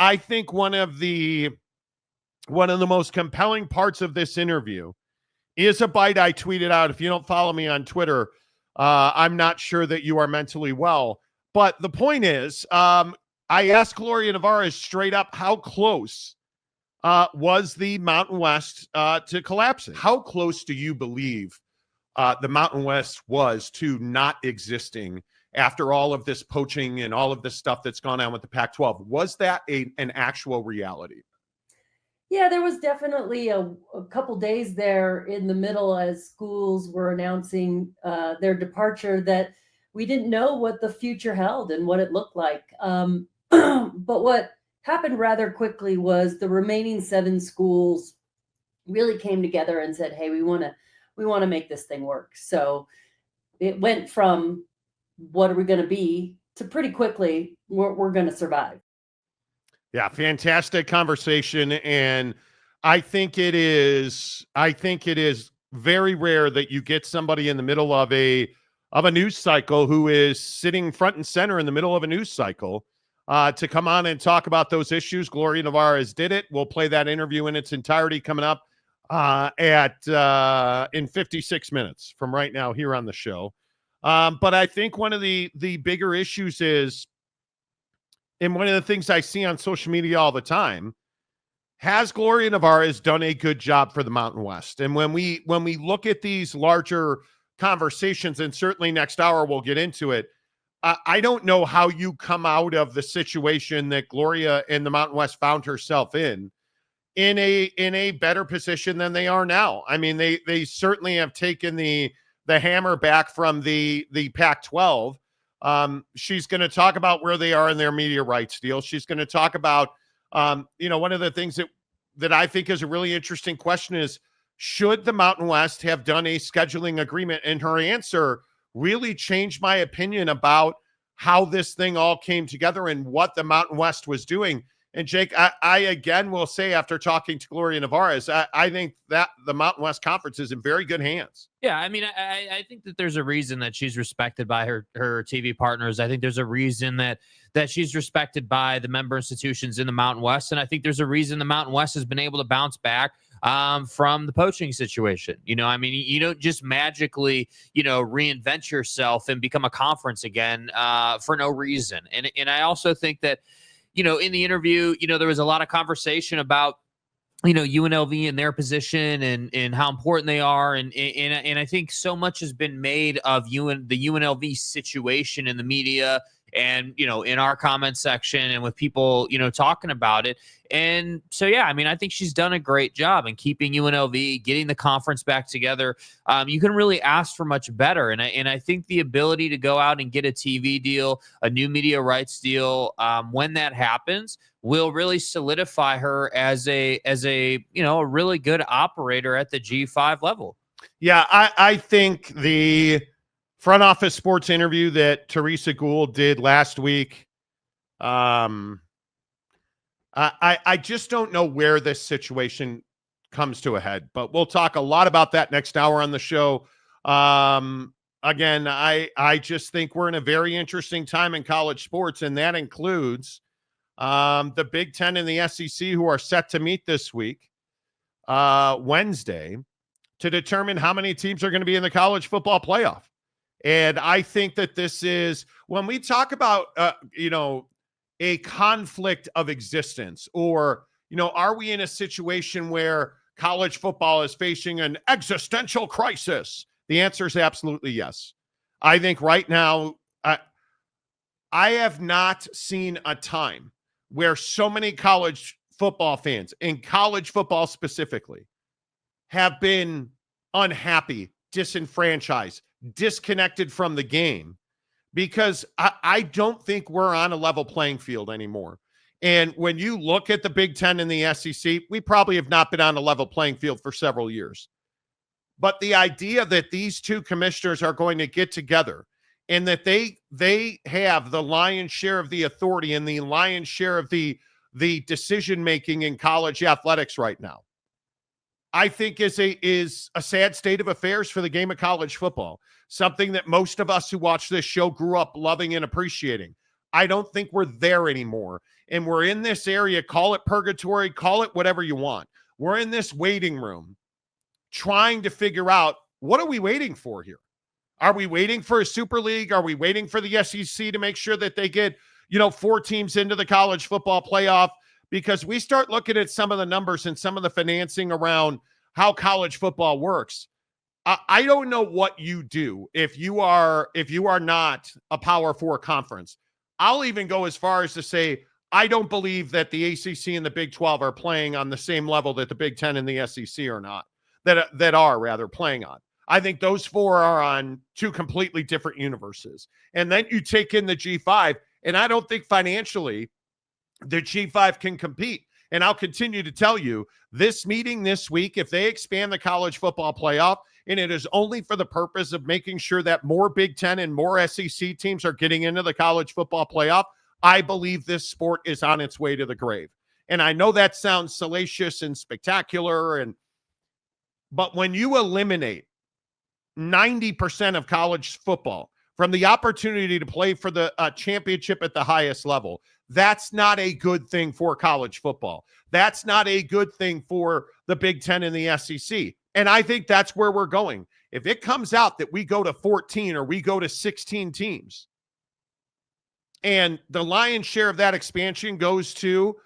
I think one of the most compelling parts of this interview is a bite I tweeted out. If you don't follow me on Twitter, I'm not sure that you are mentally well. But the point is, I asked Gloria Nevarez straight up, how close was the Mountain West to collapsing? How close do you believe the Mountain West was to not existing after all of this poaching and all of this stuff that's gone on with the Pac-12? Was that an actual reality? Yeah, there was definitely a couple days there in the middle as schools were announcing their departure that we didn't know what the future held and what it looked like. But what happened rather quickly was the remaining 7 schools really came together and said, "Hey, we want to make this thing work." So it went from what are we going to be to pretty quickly we're going to survive. Yeah, fantastic conversation, and I think it is very rare that you get somebody in the middle of a news cycle who is sitting front and center in the middle of a news cycle to come on and talk about those issues. Gloria Nevarez did it. We'll play that interview in its entirety coming up in 56 minutes from right now here on the show. But I think one of the bigger issues is, and one of the things I see on social media all the time, has Gloria Nevarez done a good job for the Mountain West? And when we look at these larger conversations, and certainly next hour we'll get into it, I don't know how you come out of the situation that Gloria and the Mountain West found herself in a better position than they are now. I mean, they certainly have taken the hammer back from the Pac-12. She's going to talk about where they are in their media rights deal. She's going to talk about, one of the things that I think is a really interesting question is, should the Mountain West have done a scheduling agreement? And her answer really changed my opinion about how this thing all came together and what the Mountain West was doing. And Jake, I again will say, after talking to Gloria Nevarez, I think that the Mountain West Conference is in very good hands. Yeah, I mean, I think that there's a reason that she's respected by her TV partners. I think there's a reason that she's respected by the member institutions in the Mountain West. And I think there's a reason the Mountain West has been able to bounce back from the poaching situation. I mean, you don't just magically, reinvent yourself and become a conference again for no reason. And I also think that, in the interview, there was a lot of conversation about, UNLV and their position and how important they are. And I think so much has been made of the UNLV situation in the media and, in our comment section and with people, talking about it. And so, yeah, I mean, I think she's done a great job in keeping UNLV, getting the conference back together. You can really ask for much better. And I think the ability to go out and get a TV deal, a new media rights deal, when that happens, will really solidify her as a really good operator at the G5 level. Yeah, I think the front office sports interview that Teresa Gould did last week, I just don't know where this situation comes to a head, but we'll talk a lot about that next hour on the show. Again, I just think we're in a very interesting time in college sports, and that includes the Big-10 and the SEC, who are set to meet this week, Wednesday, to determine how many teams are going to be in the college football playoff. And I think that this is, when we talk about, a conflict of existence, or, are we in a situation where college football is facing an existential crisis? The answer is absolutely yes. I think right now, I have not seen a time where so many college football fans, and college football specifically, have been unhappy, disenfranchised, disconnected from the game, because I don't think we're on a level playing field anymore. And when you look at the Big-10 and the SEC, we probably have not been on a level playing field for several years. But the idea that these two commissioners are going to get together and that they have the lion's share of the authority and the lion's share of the decision-making in college athletics right now, I think is a sad state of affairs for the game of college football. Something that most of us who watch this show grew up loving and appreciating. I don't think we're there anymore. and we're in this area, call it purgatory, call it whatever you want. We're in this waiting room trying to figure out, what are we waiting for here? Are we waiting for a super league? Are we waiting for the SEC to make sure that they get, 4 teams into the college football playoff? Because we start looking at some of the numbers and some of the financing around how college football works. I don't know what you do if you are not a Power 4 conference. I'll even go as far as to say, I don't believe that the ACC and the Big 12 are playing on the same level that the Big 10 and the SEC are not, that are playing on. I think those 4 are on 2 completely different universes. And then you take in the G5, and I don't think financially the G5 can compete. And I'll continue to tell you, this meeting this week, if they expand the college football playoff, and it is only for the purpose of making sure that more Big 10 and more SEC teams are getting into the college football playoff, I believe this sport is on its way to the grave. And I know that sounds salacious and spectacular, but when you eliminate 90% of college football from the opportunity to play for the championship at the highest level, that's not a good thing for college football. That's not a good thing for the Big 10 and the SEC. And I think that's where we're going. If it comes out that we go to 14 or we go to 16 teams, and the lion's share of that expansion goes to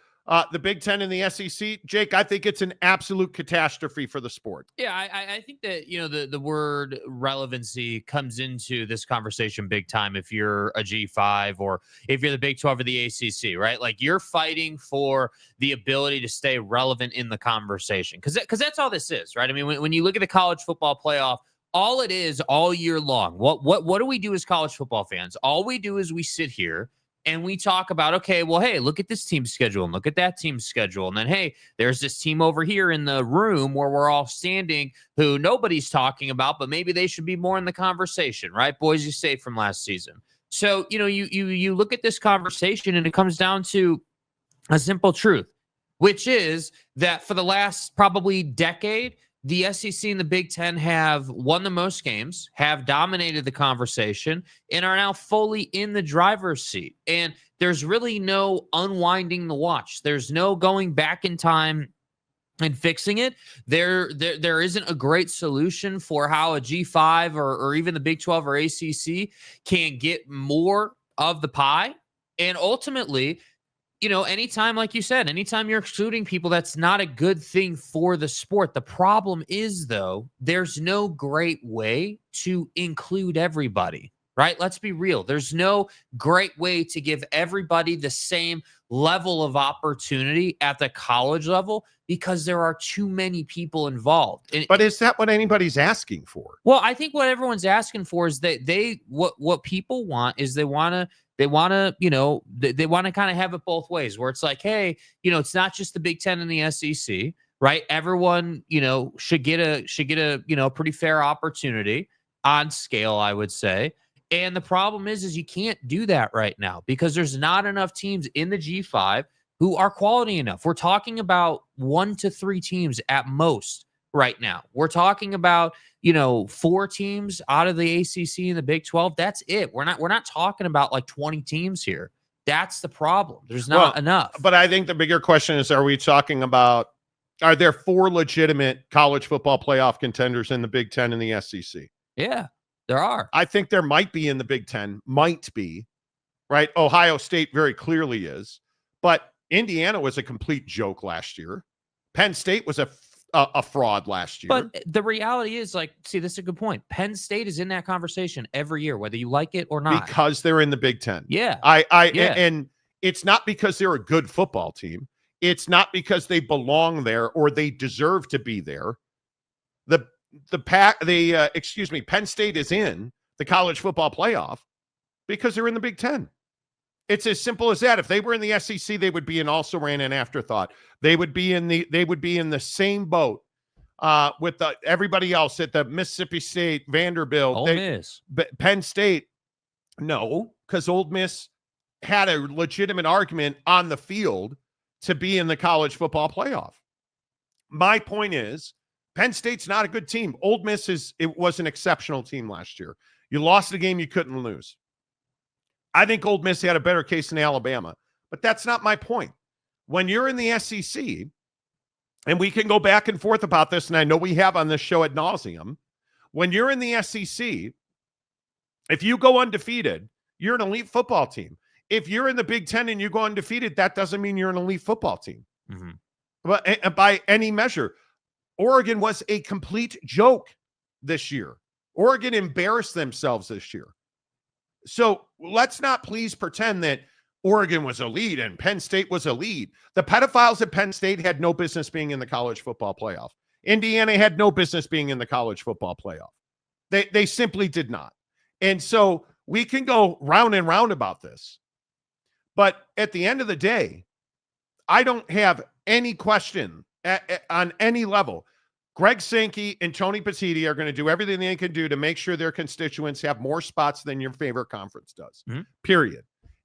the Big 10 and the SEC, Jake, I think it's an absolute catastrophe for the sport. Yeah, I think that, the word relevancy comes into this conversation big time if you're a G5 or if you're the Big 12 or the ACC, right? Like, you're fighting for the ability to stay relevant in the conversation, because that's all this is, right? I mean, when you look at the college football playoff, all it is all year long, what do we do as college football fans? All we do is we sit here and we talk about, okay, well, hey, look at this team's schedule and look at that team's schedule. And then, hey, there's this team over here in the room where we're all standing who nobody's talking about, but maybe they should be more in the conversation, right? Boise State from last season. So, you look at this conversation and it comes down to a simple truth, which is that for the last probably decade, the SEC and the Big 10 have won the most games, have dominated the conversation, and are now fully in the driver's seat. And there's really no unwinding the watch. There's no going back in time and fixing it. There isn't a great solution for how a G5 or even the Big 12 or ACC can get more of the pie. And ultimately, anytime, like you said, anytime you're excluding people, that's not a good thing for the sport. The problem is, though, there's no great way to include everybody, right? Let's be real. There's no great way to give everybody the same level of opportunity at the college level because there are too many people involved. But is that what anybody's asking for? Well, I think what everyone's asking for is that what people want is they want to kind of have it both ways, where it's like, hey, it's not just the Big 10 and the SEC, right? Everyone, should get a pretty fair opportunity on scale, I would say. And the problem is you can't do that right now because there's not enough teams in the G5 who are quality enough. We're talking about 1 to 3 teams at most right now. We're talking about, 4 teams out of the ACC and the Big 12. That's it. We're not talking about like 20 teams here. That's the problem. There's not enough. But I think the bigger question is, are there 4 legitimate college football playoff contenders in the Big 10 and the SEC? Yeah, there are. I think there might be in the Big 10, right? Ohio State very clearly is, but Indiana was a complete joke last year. Penn State was a fraud last year. But the reality is, this is a good point. Penn State is in that conversation every year, whether you like it or not. Because they're in the Big 10. Yeah. And it's not because they're a good football team. It's not because they belong there or they deserve to be there. Penn State is in the college football playoff because they're in the Big 10. It's as simple as that. If they were in the SEC, they would be an also ran an afterthought. They would be in the same boat with everybody else at the Mississippi State, Vanderbilt, Ole Miss. Penn State. No, because Ole Miss had a legitimate argument on the field to be in the college football playoff. My point is, Penn State's not a good team. Ole Miss was an exceptional team last year. You lost the game you couldn't lose. I think Ole Miss had a better case than Alabama. But that's not my point. When you're in the SEC, and we can go back and forth about this, and I know we have on this show ad nauseum, when you're in the SEC, if you go undefeated, you're an elite football team. If you're in the Big Ten and you go undefeated, that doesn't mean you're an elite football team. Mm-hmm. But by any measure, Oregon was a complete joke this year. Oregon embarrassed themselves this year. So let's not please pretend that Oregon was a lead and Penn State was a lead. The pedophiles at Penn State had no business being in the college football playoff. Indiana had no business being in the college football playoff. They simply did not. And so we can go round and round about this. But at the end of the day, I don't have any question on any level. Greg Sankey and Tony Petitti are going to do everything they can do to make sure their constituents have more spots than your favorite conference does, period.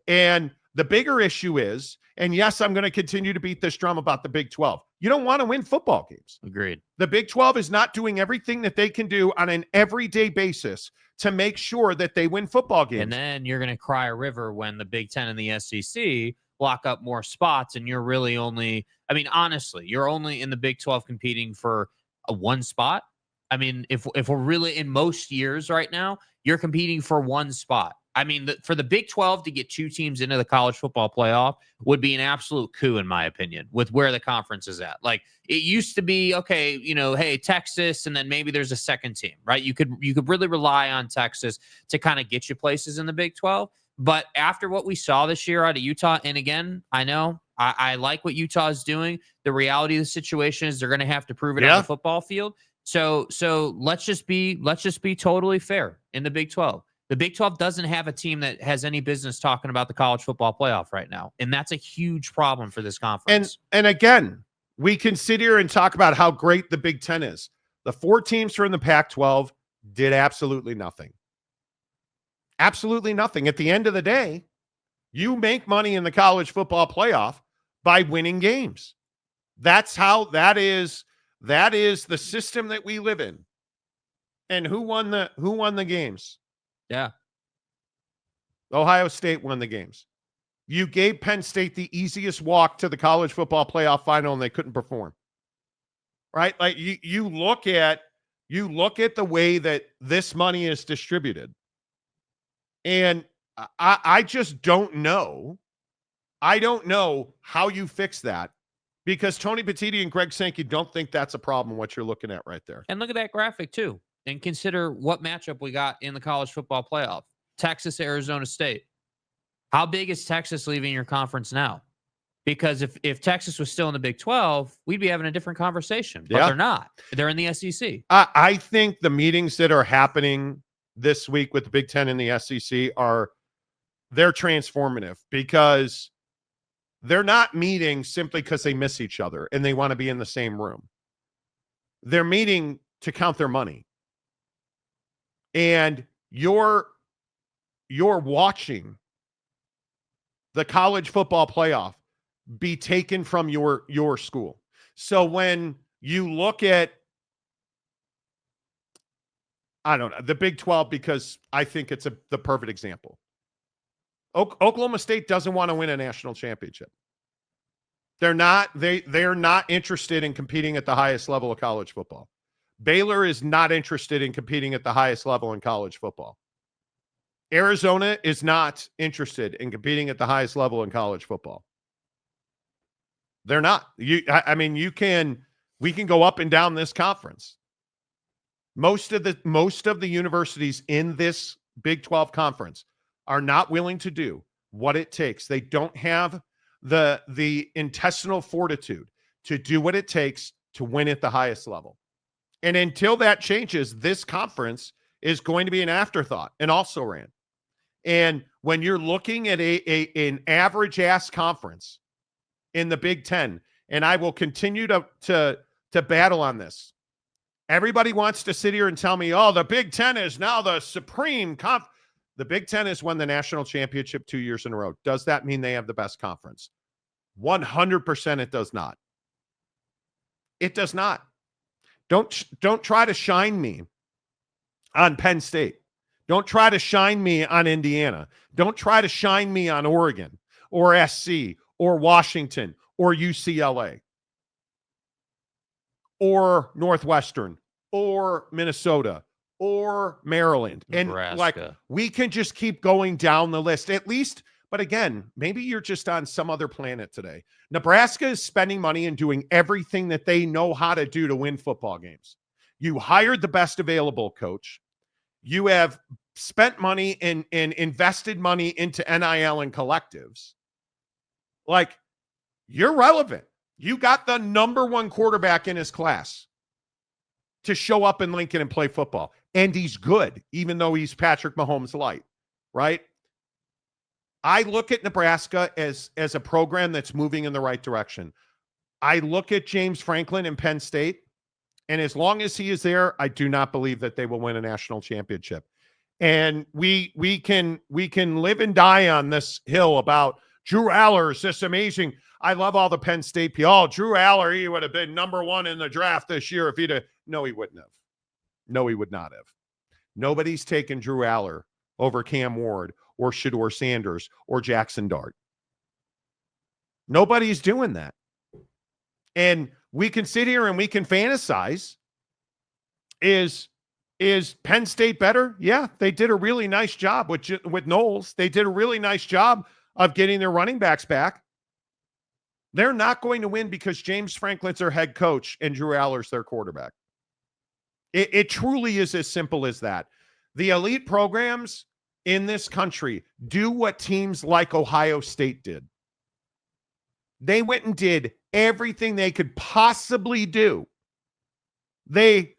And the bigger issue is, and yes, I'm going to continue to beat this drum about the Big 12. You don't want to win football games. Agreed. The Big 12 is not doing everything that they can do on an everyday basis to make sure that they win football games. And then you're going to cry a river when the Big 10 and the SEC lock up more spots, and you're really only, I mean, honestly, you're only in the Big 12 competing for a one spot. I mean, if we're really in most years right now, you're competing for one spot. I mean, for the Big 12 to get two teams into the college football playoff would be an absolute coup, in my opinion, with where the conference is at. Like, it used to be, okay, you know, hey, Texas, and then maybe there's a second team, right? You could really rely on Texas to kind of get you places in the Big 12. But after what we saw this year out of Utah, and again, I know I like what Utah is doing. The reality of the situation is they're going to have to prove it on the football field. So let's just be totally fair in the Big 12. The Big 12 doesn't have a team that has any business talking about the college football playoff right now. And that's a huge problem for this conference. And again, we can sit here and talk about how great the Big 10 is. The 4 teams from the Pac-12 did absolutely nothing. Absolutely nothing. At the end of the day, you make money in the college football playoff by winning games. That's how that is the system that we live in. And who won the games? Yeah. Ohio State won the games. You gave Penn State the easiest walk to the college football playoff final, and they couldn't perform. Right? Like you look at the way that this money is distributed. And I just don't know. I don't know how you fix that, because Tony Petitti and Greg Sankey don't think that's a problem, what you're looking at right there. And look at that graphic too. And consider what matchup we got in the college football playoff. Texas, Arizona State. How big is Texas leaving your conference now? Because if Texas was still in the Big 12, we'd be having a different conversation. But they're not. They're in the SEC. I think the meetings that are happening this week with the Big 10 and the SEC they're transformative, because they're not meeting simply because they miss each other and they want to be in the same room. They're meeting to count their money. And you're watching the college football playoff be taken from your school. So when you look at, I don't know, the Big 12, because I think it's the perfect example. Oklahoma State doesn't want to win a national championship. They're not interested in competing at the highest level of college football. Baylor is not interested in competing at the highest level in college football. Arizona is not interested in competing at the highest level in college football. They're not. We can go up and down this conference. Most of the universities in this Big 12 conference are not willing to do what it takes. They don't have the intestinal fortitude to do what it takes to win at the highest level. And until that changes, this conference is going to be an afterthought, an also-ran. And when you're looking at an average-ass conference in the Big 10, and I will continue to battle on this. Everybody wants to sit here and tell me, oh, the Big 10 is now the supreme conference. The Big 10 has won the national championship 2 years in a row. Does that mean they have the best conference? 100% it does not. It does not. Don't try to shine me on Penn State. Don't try to shine me on Indiana. Don't try to shine me on Oregon. or SC or Washington or UCLA or Northwestern or Minnesota or Maryland. Nebraska. And like, we can just keep going down the list at least. But again, maybe you're just on some other planet today. Nebraska is spending money and doing everything that they know how to do to win football games. You hired the best available coach. You have spent money and invested money into NIL and collectives. Like, you're relevant. You got the number one quarterback in his class to show up in Lincoln and play football. And he's good, even though he's Patrick Mahomes light, right? I look at Nebraska as a program that's moving in the right direction. I look at James Franklin and Penn State, and as long as he is there, I do not believe that they will win a national championship. And we can live and die on this hill about Drew Allers, this amazing. I love all the Penn State people. Oh, Drew Aller, he would have been number one in the draft this year if he'd have. No, he wouldn't have. No, he would not have. Nobody's taken Drew Aller over Cam Ward or Shedeur Sanders or Jackson Dart. Nobody's doing that. And we can sit here and we can fantasize. Is Penn State better? Yeah, they did a really nice job with Knowles. They did a really nice job of getting their running backs back. They're not going to win because James Franklin's their head coach and Drew Aller's their quarterback. It truly is as simple as that. The elite programs in this country do what teams like Ohio State did. They went and did everything they could possibly do. They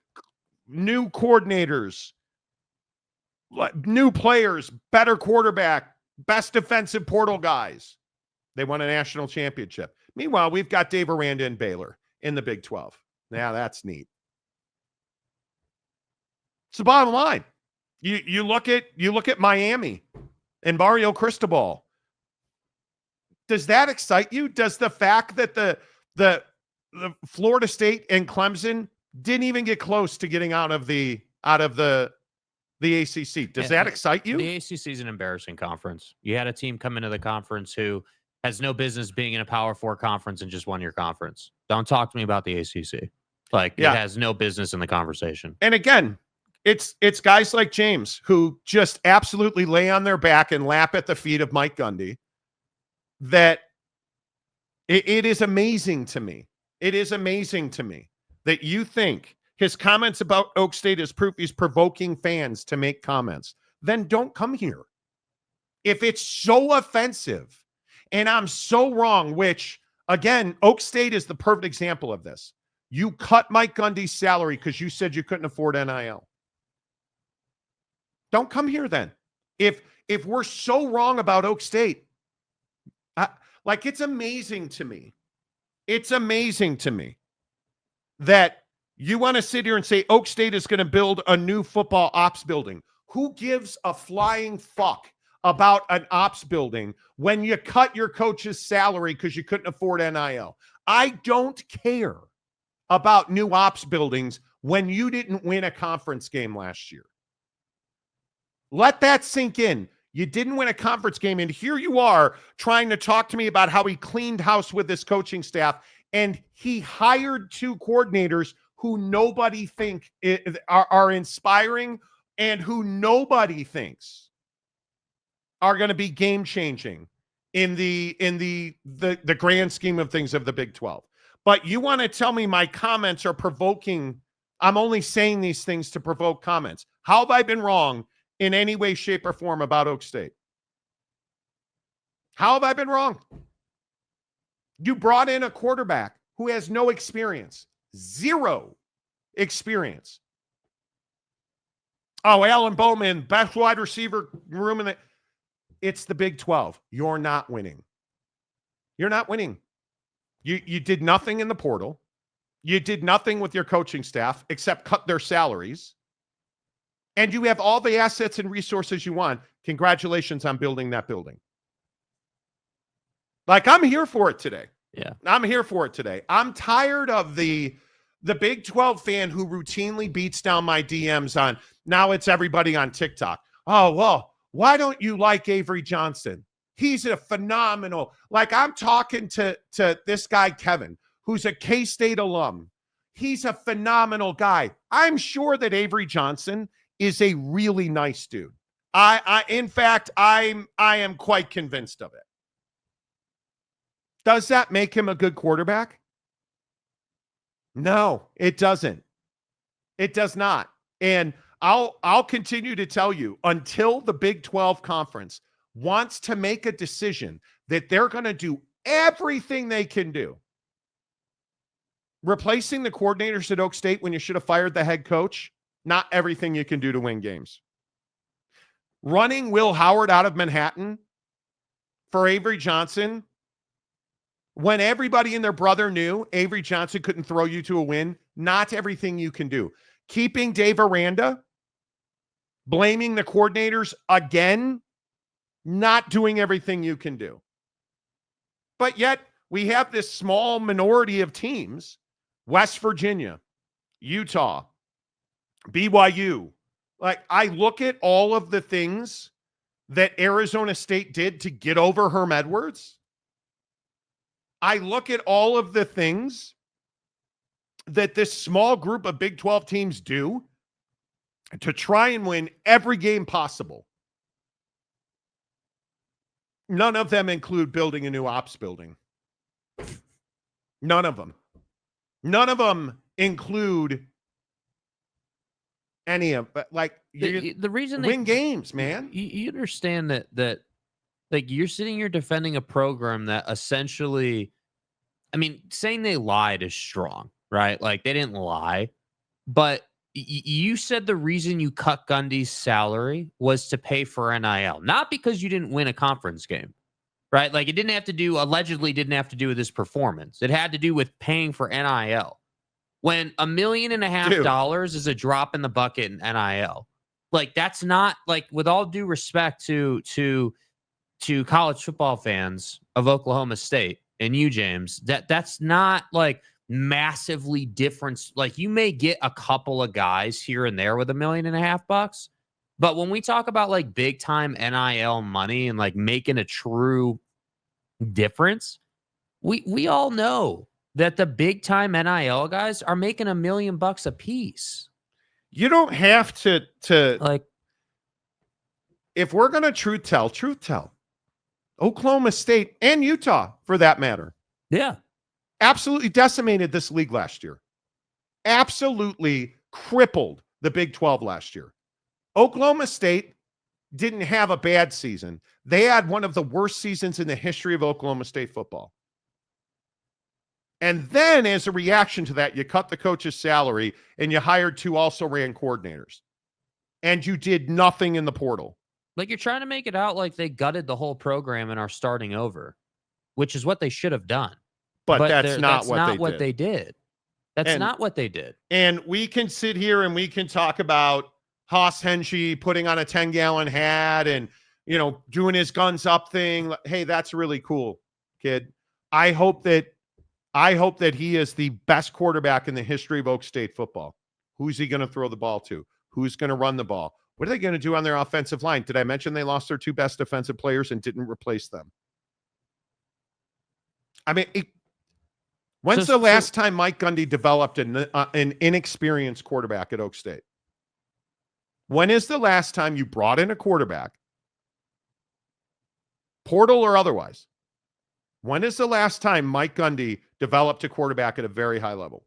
new coordinators, new players, better quarterback, best defensive portal guys. They won a national championship. Meanwhile, we've got Dave Aranda and Baylor in the Big 12. Now that's neat. It's the bottom line. You look at Miami and Mario Cristobal. Does that excite you? Does the fact that the Florida State and Clemson didn't even get close to getting out of the ACC, does that excite you? The ACC is an embarrassing conference. You had a team come into the conference who has no business being in a Power 4 conference and just won your conference. Don't talk to me about the ACC. Like, it has no business in the conversation. And again, it's guys like James who just absolutely lay on their back and lap at the feet of Mike Gundy. That it is amazing to me. It is amazing to me that you think his comments about Oak State is proof he's provoking fans to make comments. Then don't come here. If it's so offensive and I'm so wrong, which, again, Oak State is the perfect example of this. You cut Mike Gundy's salary because you said you couldn't afford NIL. Don't come here then. If we're so wrong about Oak State, it's amazing to me. It's amazing to me that you want to sit here and say Oak State is going to build a new football ops building. Who gives a flying fuck about an ops building when you cut your coach's salary because you couldn't afford NIL? I don't care about new ops buildings when you didn't win a conference game last year. Let that sink in. You didn't win a conference game, and here you are trying to talk to me about how he cleaned house with his coaching staff, and he hired two coordinators who nobody think are inspiring and who nobody thinks are going to be game-changing in the grand scheme of things of the Big 12. But you want to tell me my comments are provoking. I'm only saying these things to provoke comments. How have I been wrong in any way, shape, or form about Oak State? How have I been wrong? You brought in a quarterback who has no experience, zero experience. Oh, Alan Bowman, best wide receiver room in the. It's the Big 12. You're not winning. You're not winning. You did nothing in the portal. You did nothing with your coaching staff except cut their salaries. And you have all the assets and resources you want. Congratulations on building that building. I'm here for it today. Yeah. I'm here for it today. I'm tired of the Big 12 fan who routinely beats down my DMs on, now it's everybody on TikTok. Oh, well, why don't you like Avery Johnson? He's a phenomenal, like I'm talking to this guy, Kevin, who's a K-State alum. He's a phenomenal guy. I'm sure that Avery Johnson is a really nice dude. In fact, I am quite convinced of it. Does that make him a good quarterback? No, it doesn't. It does not. And I'll continue to tell you until the Big 12 conference wants to make a decision that they're going to do everything they can do. Replacing the coordinators at Oak State when you should have fired the head coach, not everything you can do to win games. Running Will Howard out of Manhattan for Avery Johnson, when everybody and their brother knew Avery Johnson couldn't throw you to a win, not everything you can do. Keeping Dave Aranda, blaming the coordinators again, not doing everything you can do. But yet we have this small minority of teams, West Virginia, Utah, BYU. Like, I look at all of the things that Arizona State did to get over Herm Edwards. I look at all of the things that this small group of Big 12 teams do to try and win every game possible. None of them include building a new ops building. None of them. None of them include any of, but like the reason win games, man. You understand that like you're sitting here defending a program that essentially, I mean, saying they lied is strong, right? Like they didn't lie, but you said the reason you cut Gundy's salary was to pay for NIL, not because you didn't win a conference game, right? Like it allegedly didn't have to do with his performance. It had to do with paying for NIL. When $1.5 million is a drop in the bucket in NIL, like that's not, like, with all due respect to college football fans of Oklahoma State and you, James, that's not like massively different. Like you may get a couple of guys here and there with $1.5 million, but when we talk about like big time NIL money and like making a true difference, we all know that the big time NIL guys are making $1 million a piece. You don't have to like, if we're going to truth tell. Oklahoma State and Utah, for that matter, yeah, absolutely decimated this league last year. Absolutely crippled the Big 12 last year. Oklahoma State didn't have a bad season. They had one of the worst seasons in the history of Oklahoma State football. And then as a reaction to that, you cut the coach's salary and you hired 2 also-ran coordinators. And you did nothing in the portal. like you're trying to make it out like they gutted the whole program and are starting over, which is what they should have done. But that's not what they did. That's not what they did. And we can sit here and we can talk about Haas Henschy putting on a 10-gallon hat and, you know, doing his guns up thing. Hey, that's really cool, kid. I hope that he is the best quarterback in the history of Oak State football. Who's he going to throw the ball to? Who's going to run the ball? What are they going to do on their offensive line? Did I mention they lost their 2 best defensive players and didn't replace them? I mean, when's the last time Mike Gundy developed an inexperienced quarterback at Oak State? When is the last time you brought in a quarterback, portal or otherwise? When is the last time Mike Gundy developed a quarterback at a very high level?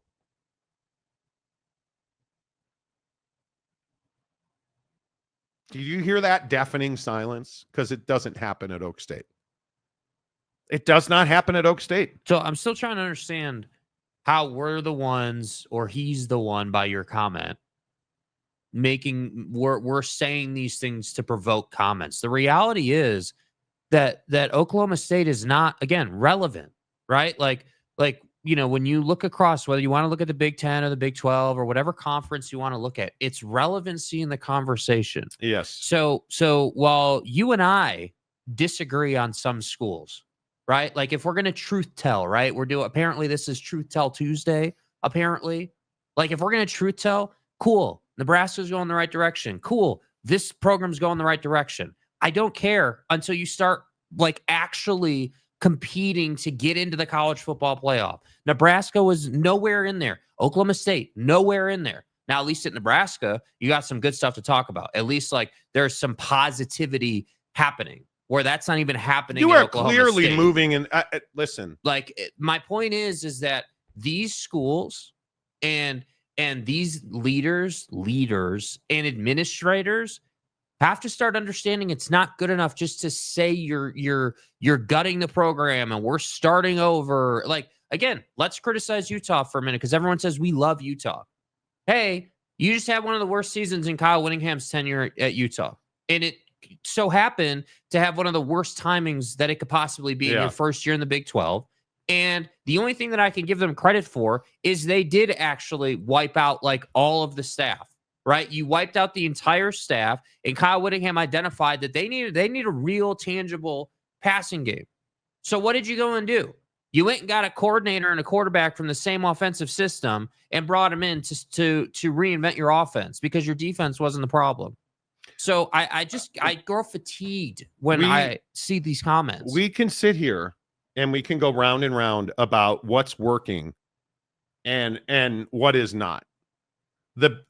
Did you hear that deafening silence? Because it doesn't happen at Oak State. It does not happen at Oak State. So I'm still trying to understand how we're the ones, or he's the one by your comment, we're saying these things to provoke comments. The reality is that Oklahoma State is not, again, relevant, right? Like, you know, when you look across, whether you want to look at the Big 10 or the Big 12 or whatever conference you want to look at, it's relevancy in the conversation. Yes. So while you and I disagree on some schools, right? Like if we're going to truth tell, right? Apparently this is Truth Tell Tuesday, apparently. Like if we're going to truth tell, cool. Nebraska's going the right direction. Cool. This program's going the right direction. I don't care until you start like actually competing to get into the college football playoff. Nebraska was nowhere in there. Oklahoma State, nowhere in there. Now, at least at Nebraska, you got some good stuff to talk about. At least like there's some positivity happening where that's not even happening. You at are Oklahoma clearly State. moving. And listen, Like my point is that these schools and these leaders and administrators have to start understanding it's not good enough just to say you're gutting the program and we're starting over. Like, again, let's criticize Utah for a minute because everyone says we love Utah. Hey, you just had one of the worst seasons in Kyle Whittingham's tenure at Utah. And it so happened to have one of the worst timings that it could possibly be in your first year in the Big 12. And the only thing that I can give them credit for is they did actually wipe out like all of the staff, right? You wiped out the entire staff, and Kyle Whittingham identified that they need a real tangible passing game. So what did you go and do? You went and got a coordinator and a quarterback from the same offensive system and brought him in to reinvent your offense because your defense wasn't the problem. So I grow fatigued when I see these comments. We can sit here and we can go round and round about what's working and what is not. The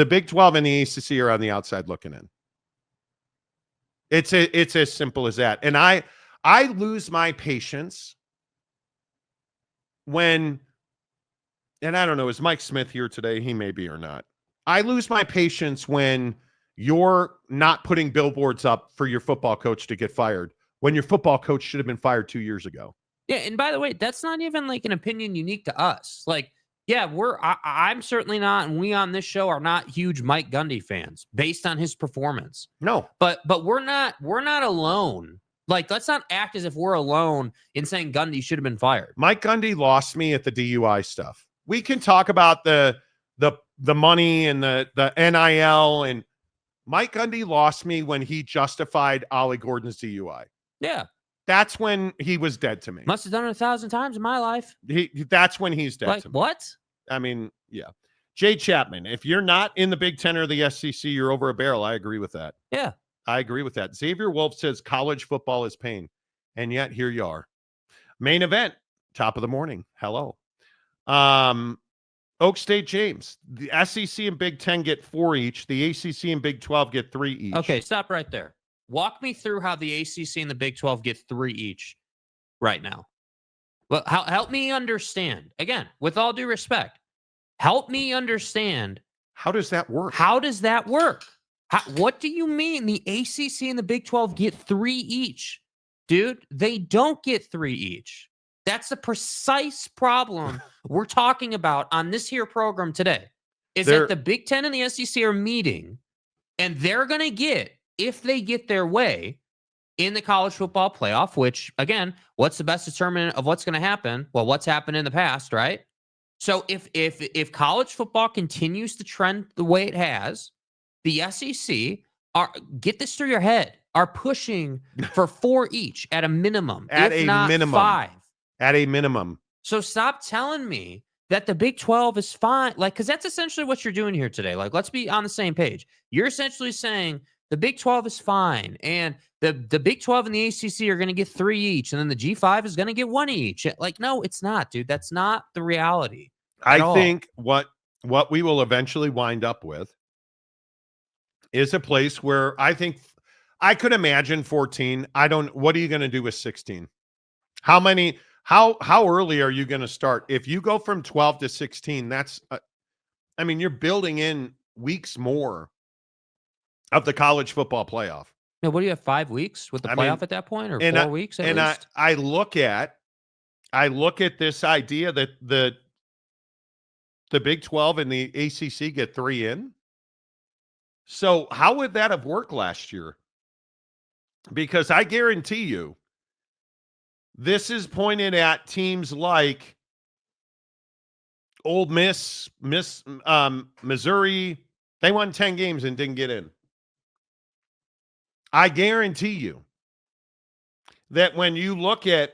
Big 12 and the ACC are on the outside looking in. It's as simple as that. And I lose my patience when, and I don't know, is Mike Smith here today? He may be or not. I lose my patience when you're not putting billboards up for your football coach to get fired when your football coach should have been fired 2 years ago. Yeah, and by the way, that's not even like an opinion unique to us. Like, yeah, I'm certainly not, and we on this show are not huge Mike Gundy fans based on his performance. No. But we're not alone. Like, let's not act as if we're alone in saying Gundy should have been fired. Mike Gundy lost me at the DUI stuff. We can talk about the money and the NIL, and Mike Gundy lost me when he justified Ollie Gordon's DUI. Yeah. That's when he was dead to me. Must have done it 1,000 times in my life. That's when he's dead to me. What? I mean, yeah. Jay Chapman, if you're not in the Big 10 or the SEC, you're over a barrel. I agree with that. Yeah. I agree with that. Xavier Wolf says college football is pain. And yet here you are. Main event, top of the morning. Hello. Oak State James. The SEC and Big 10 get 4 each. The ACC and Big 12 get 3 each. Okay, stop right there. Walk me through how the ACC and the Big 12 get 3 each right now. Well, help me understand. Again, with all due respect, help me understand. How does that work? How does that work? What do you mean the ACC and the Big 12 get 3 each? Dude, they don't get 3 each. That's the precise problem we're talking about on this here program today. That the Big 10 and the SEC are meeting, and they're going to get, if they get their way, in the college football playoff, which, again, what's the best determinant of what's going to happen? Well, what's happened in the past, right? So if college football continues to trend the way it has, the SEC get this through your head, are pushing for 4 each at a minimum, if not 5. At a minimum. So stop telling me that the Big 12 is fine. Like, because that's essentially what you're doing here today. Like, let's be on the same page. You're essentially saying the Big 12 is fine, and the Big 12 and the ACC are going to get 3 each, and then the G5 is going to get 1 each. Like, no, it's not, dude. That's not the reality. I think what we will eventually wind up with is a place where I think I could imagine 14. What are you going to do with 16? How early are you going to start? If you go from 12 to 16, that's, you're building in weeks more of the college football playoff. Now, what do you have, 5 weeks with the playoff at that point, or 4 weeks at least? I look at this idea that the Big 12 and the ACC get 3 in. So how would that have worked last year? Because I guarantee you, this is pointed at teams like Ole Miss, Missouri. They won 10 games and didn't get in. I guarantee you that when you look at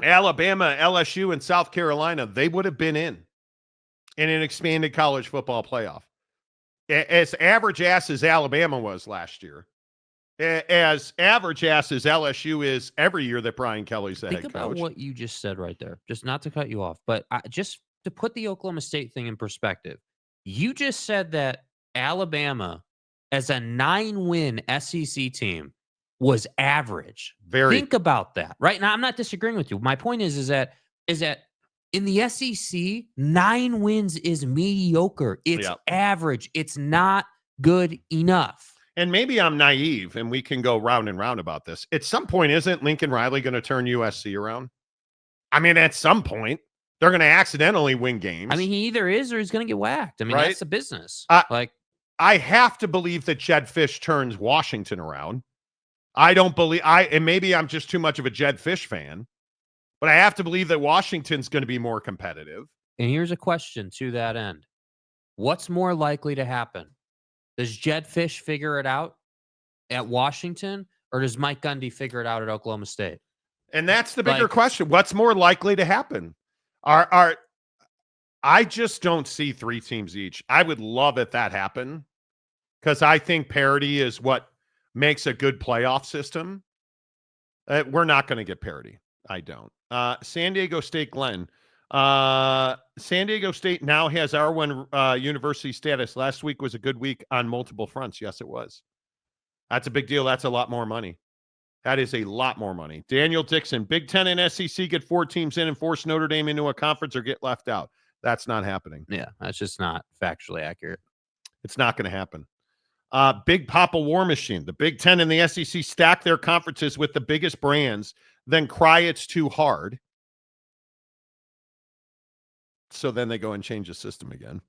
Alabama, LSU, and South Carolina, they would have been in an expanded college football playoff. As average ass as Alabama was last year, as average ass as LSU is every year that Brian Kelly's the Think head about coach. what you just said right there. Just not to cut you off, but just to put the Oklahoma State thing in perspective. You just said that Alabama, as a 9-win SEC team, was average. Very. Think about that. Right now, I'm not disagreeing with you. My point is that in the SEC, 9 wins is mediocre. It's average. It's not good enough. And maybe I'm naive, and we can go round and round about this. At some point, isn't Lincoln Riley going to turn USC around? I mean, at some point, they're going to accidentally win games. I mean, he either is or he's going to get whacked. I mean, Right? that's the business. I have to believe that Jed Fish turns Washington around. I don't believe and maybe I'm just too much of a Jed Fish fan, but I have to believe that Washington's going to be more competitive. And here's a question to that end. What's more likely to happen? Does Jed Fish figure it out at Washington, or does Mike Gundy figure it out at Oklahoma State? And that's the bigger question. What's more likely to happen? I just don't see 3 teams each. I would love if that happened, because I think parity is what makes a good playoff system. We're not going to get parity. I don't. San Diego State, Glenn. San Diego State now has R1 university status. Last week was a good week on multiple fronts. Yes, it was. That's a big deal. That's a lot more money. That is a lot more money. Daniel Dixon, Big 10 and SEC get 4 teams in and force Notre Dame into a conference or get left out. That's not happening. Yeah, that's just not factually accurate. It's not going to happen. Big Papa War Machine. The Big 10 and the SEC stack their conferences with the biggest brands, then cry it's too hard. So then they go and change the system again.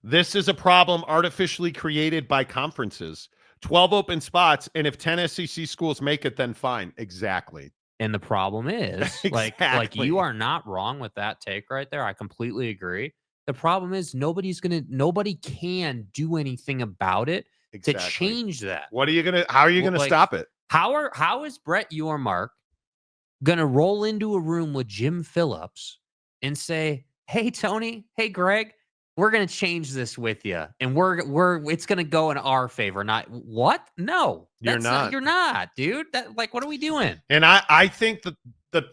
This is a problem artificially created by conferences. 12 open spots, and if 10 SEC schools make it, then fine. Exactly. And the problem is, Exactly. like you are not wrong with that take right there. I completely agree. The problem is nobody can do anything about it to change that. How are you gonna stop it? How is Brett Yormark gonna roll into a room with Jim Phillips and say, "Hey Tony, hey Greg, we're gonna change this with you, and it's gonna go in our favor"? Not what? No, you're not, dude. What are we doing? And I think that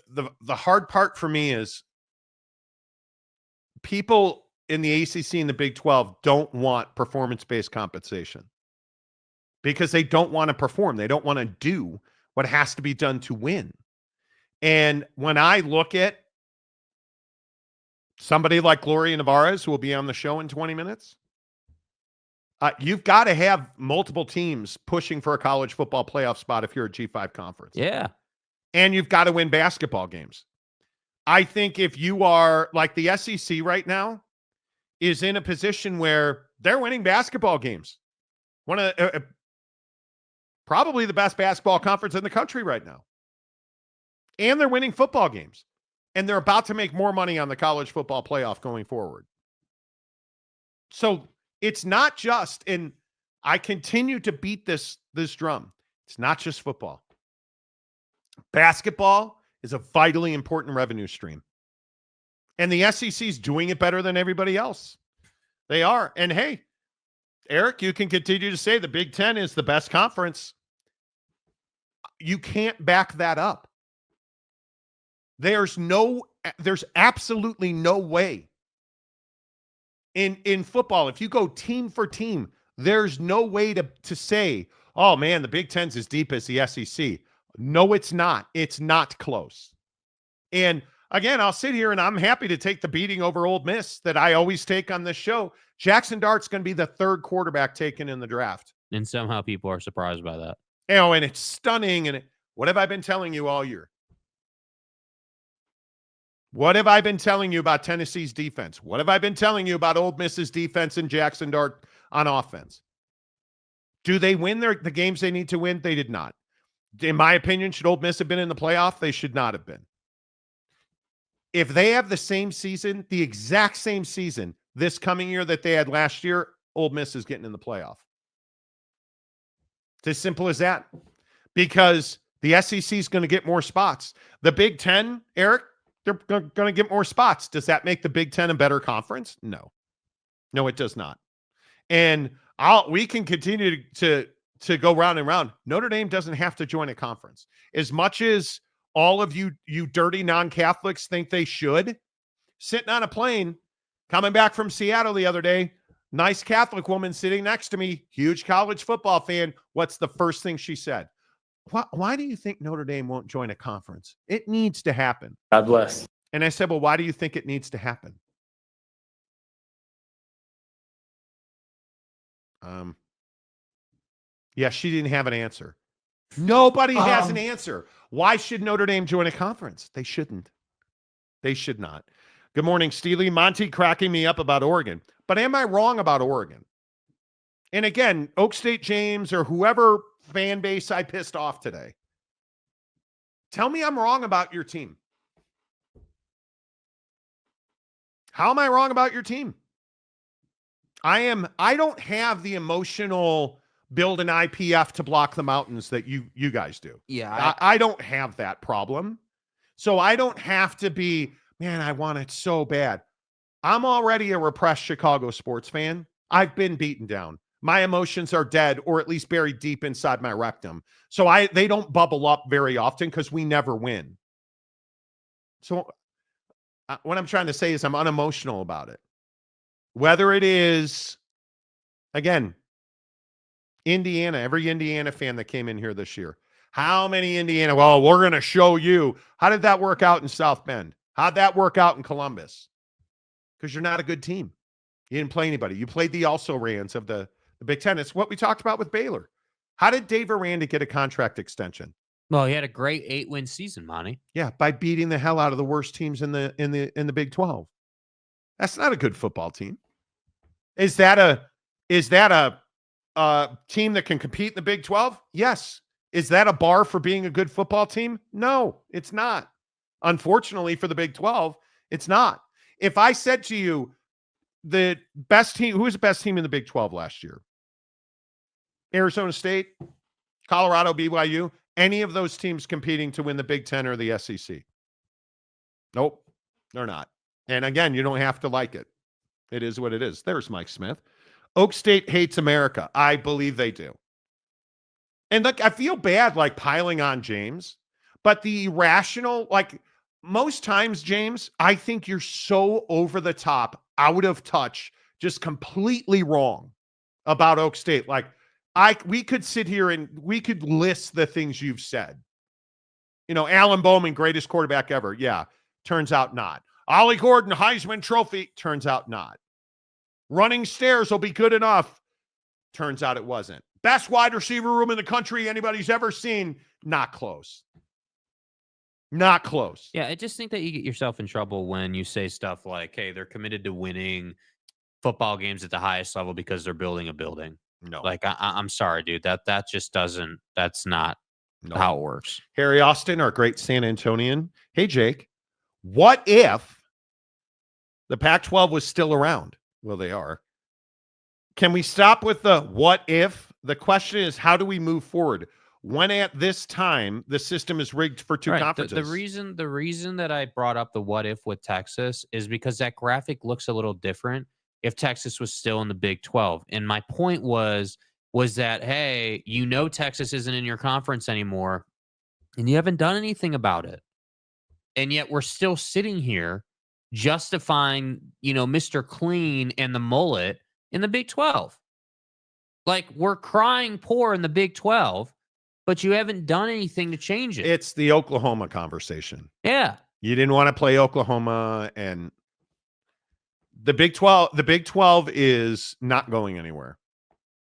the hard part for me is people in the ACC and the Big 12 don't want performance-based compensation because they don't want to perform. They don't want to do what has to be done to win. And when I look at somebody like Gloria Navarez, who will be on the show in 20 minutes, you've got to have multiple teams pushing for a college football playoff spot if you're a G5 conference. Yeah. And you've got to win basketball games. I think if you are like the SEC right now is in a position where they're winning basketball games. One of probably the best basketball conference in the country right now. And they're winning football games. And they're about to make more money on the college football playoff going forward. So it's not just, and I continue to beat this drum, it's not just football. Basketball is a vitally important revenue stream. And the SEC is doing it better than everybody else. They are. And hey, Eric, you can continue to say the Big 10 is the best conference. You can't back that up. There's absolutely no way. In football, if you go team for team, there's no way to say, oh man, the Big 10's as deep as the SEC. No, it's not. It's not close. And again, I'll sit here and I'm happy to take the beating over Ole Miss that I always take on this show. Jackson Dart's going to be the 3rd quarterback taken in the draft. And somehow people are surprised by that. And it's stunning. And what have I been telling you all year? What have I been telling you about Tennessee's defense? What have I been telling you about Ole Miss's defense and Jackson Dart on offense? Do they win the games they need to win? They did not. In my opinion, should Ole Miss have been in the playoff? They should not have been. If they have the same season, the exact same season this coming year that they had last year, Ole Miss is getting in the playoff. It's as simple as that. Because the SEC is going to get more spots. The Big 10, Eric, they're going to get more spots. Does that make the Big 10 a better conference? No. No, it does not. And we can continue to to go round and round. Notre Dame doesn't have to join a conference. As much as all of you dirty non-Catholics think they should, sitting on a plane, coming back from Seattle the other day, nice Catholic woman sitting next to me, huge college football fan. What's the first thing she said? Why do you think Notre Dame won't join a conference? It needs to happen. God bless. And I said, well, why do you think it needs to happen? Yeah, she didn't have an answer. Nobody has an answer. Why should Notre Dame join a conference? They shouldn't. They should not. Good morning, Steely. Monty cracking me up about Oregon. But am I wrong about Oregon? And again, Oak State James or whoever fan base I pissed off today, tell me I'm wrong about your team. How am I wrong about your team? I don't have the emotional build an IPF to block the mountains that you guys do. Yeah. I don't have that problem. So I don't have to be, man, I want it so bad. I'm already a repressed Chicago sports fan. I've been beaten down. My emotions are dead or at least buried deep inside my rectum. So they don't bubble up very often because we never win. So what I'm trying to say is I'm unemotional about it. Whether it is, again, Indiana, every Indiana fan that came in here this year. How many Indiana? Well, we're going to show you. How did that work out in South Bend? How'd that work out in Columbus? Because you're not a good team. You didn't play anybody. You played the also-rans of the Big-10. It's what we talked about with Baylor. How did Dave Aranda get a contract extension? Well, he had a great 8-win season, Monty. Yeah, by beating the hell out of the worst teams in the Big 12. That's not a good football team. Is that a team that can compete in the Big 12? Yes. Is that a bar for being a good football team? No, it's not. Unfortunately for the Big 12, it's not. If I said to you, the best team, who was the best team in the Big 12 last year? Arizona State, Colorado, BYU, any of those teams competing to win the Big 10 or the SEC? Nope, they're not. And again, you don't have to like it. It is what it is. There's Mike Smith. Oak State hates America. I believe they do. And look, I feel bad like piling on James, but the irrational, like most times, James, I think you're so over the top, out of touch, just completely wrong about Oak State. Like we could sit here and we could list the things you've said. You know, Alan Bowman, greatest quarterback ever. Yeah. Turns out not. Ollie Gordon, Heisman Trophy. Turns out not. Running stairs will be good enough. Turns out it wasn't. Best wide receiver room in the country anybody's ever seen. Not close. Not close. Yeah, I just think that you get yourself in trouble when you say stuff like, hey, they're committed to winning football games at the highest level because they're building a building. No. Like, I'm sorry, dude. That just doesn't, that's not how it works. Harry Austin, our great San Antonian. Hey, Jake, what if the Pac-12 was still around? Well, they are. Can we stop with the what if? The question is, how do we move forward? When at this time, the system is rigged for two conferences. The reason that I brought up the what if with Texas is because that graphic looks a little different if Texas was still in the Big 12. And my point was that, hey, you know Texas isn't in your conference anymore, and you haven't done anything about it. And yet we're still sitting here justifying, Mr. Clean and the mullet in the Big 12. Like, we're crying poor in the Big 12, but you haven't done anything to change it. It's the Oklahoma conversation. Yeah. You didn't want to play Oklahoma, and the Big 12 is not going anywhere.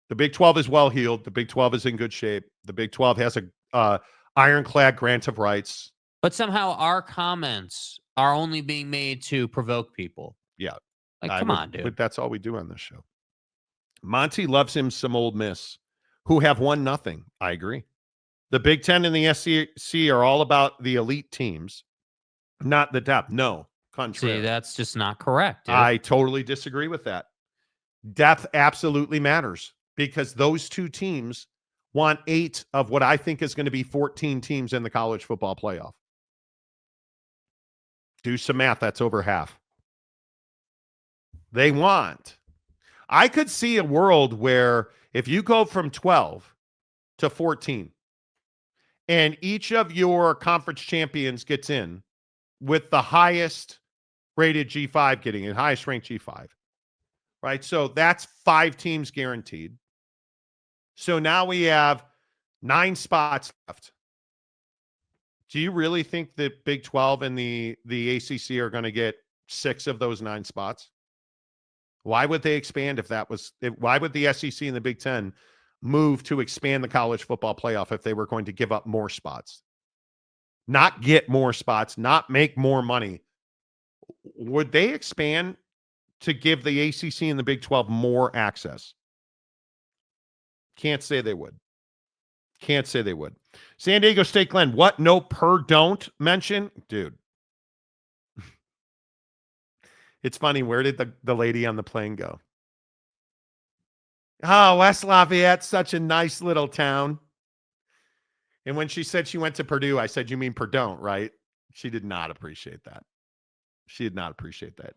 The Big 12 is well heeled. The Big 12 is in good shape. The Big 12 has a ironclad grant of rights. But somehow our comments are only being made to provoke people. Yeah. Like, come on, dude. But that's all we do on this show. Monty loves him some Ole Miss, who have won nothing. I agree. The Big 10 and the SEC are all about the elite teams, not the depth. No, contrary. See, that's just not correct, dude. I totally disagree with that. Depth absolutely matters because those two teams want 8 of what I think is going to be 14 teams in the college football playoff. Do some math. That's over half. They want. I could see a world where if you go from 12 to 14. And each of your conference champions gets in with the highest rated G5 getting it, highest ranked G5. Right? So that's 5 teams guaranteed. So now we have 9 spots left. Do you really think that Big 12 and the ACC are going to get 6 of those 9 spots? Why would they expand why would the SEC and the Big 10 move to expand the college football playoff if they were going to give up more spots? Not get more spots, not make more money. Would they expand to give the ACC and the Big 12 more access? Can't say they would. Can't say they would. San Diego State Glenn, what? No per don't mention? Dude. It's funny. Where did the lady on the plane go? Oh, West Lafayette's such a nice little town. And when she said she went to Purdue, I said, you mean Perdon't, right? She did not appreciate that. She did not appreciate that.